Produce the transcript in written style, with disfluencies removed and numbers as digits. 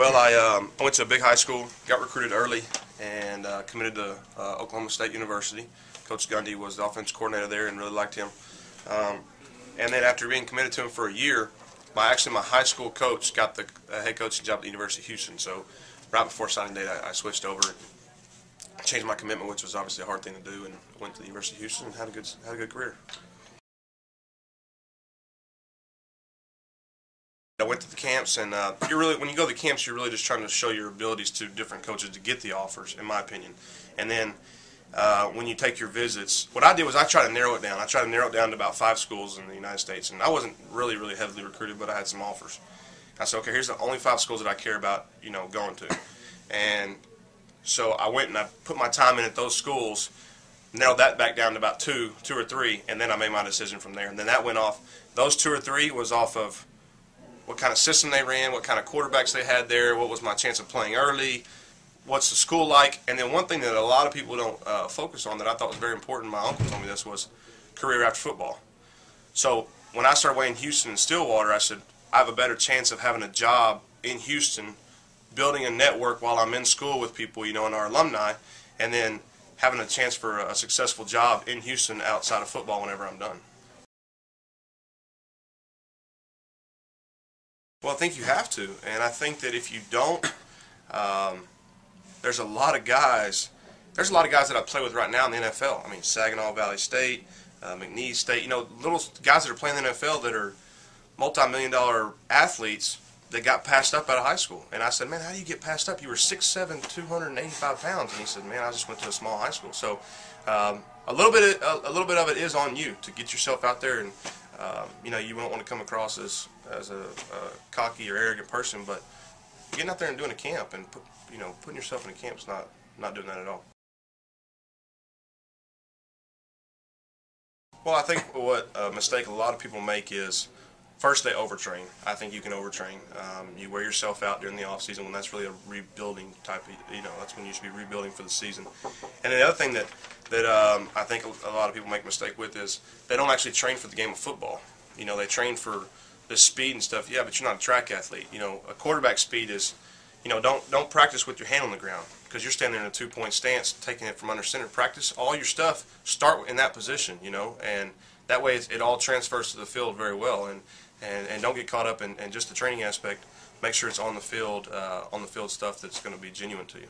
Well, I went to a big high school, got recruited early, and committed to Oklahoma State University. Coach Gundy was the offensive coordinator there and really liked him. And then after being committed to him for a year, my high school coach got the head coaching job at the University of Houston. So right before signing date, I switched over and changed my commitment, which was obviously a hard thing to do, and went to the University of Houston and had a good career. I went to the camps, and when you go to the camps, you're really just trying to show your abilities to different coaches to get the offers, in my opinion. And then when you take your visits, what I did was I tried to narrow it down. I tried to narrow it down to about 5 schools in the United States, and I wasn't really heavily recruited, but I had some offers. I said, okay, here's the only 5 schools that I care about, going to. And so I went and I put my time in at those schools, narrowed that back down to about two or three, and then I made my decision from there. And then that went off. Those 2 or 3 was off of what kind of system they ran, what kind of quarterbacks they had there, what was my chance of playing early, what's the school like. And then one thing that a lot of people don't focus on that I thought was very important, my uncle told me this, was career after football. So when I started weighing Houston and Stillwater, I said, I have a better chance of having a job in Houston, building a network while I'm in school with people, and our alumni, and then having a chance for a successful job in Houston outside of football whenever I'm done. Well, I think you have to, and I think that if you don't, there's a lot of guys that I play with right now in the NFL. I mean, Saginaw Valley State, McNeese State, little guys that are playing in the NFL that are multi-million-dollar athletes that got passed up out of high school. And I said, man, how do you get passed up? You were 6'7", 285 pounds. And he said, man, I just went to a small high school. So a little bit of it is on you to get yourself out there, and you won't want to come across as a cocky or arrogant person, but getting out there and doing a camp and putting yourself in a camp is not doing that at all. Well, I think what a mistake a lot of people make is, first, they overtrain. I think you can overtrain. You wear yourself out during the off season when that's really a rebuilding type of, that's when you should be rebuilding for the season. And the other thing that I think a lot of people make a mistake with is they don't actually train for the game of football. They train for the speed and stuff. Yeah, but you're not a track athlete. A quarterback speed is, don't practice with your hand on the ground, because you're standing in a 2-point stance, taking it from under center. Practice all your stuff. Start in that position, and that way it all transfers to the field very well. And don't get caught up in just the training aspect. Make sure it's on the field stuff that's going to be genuine to you.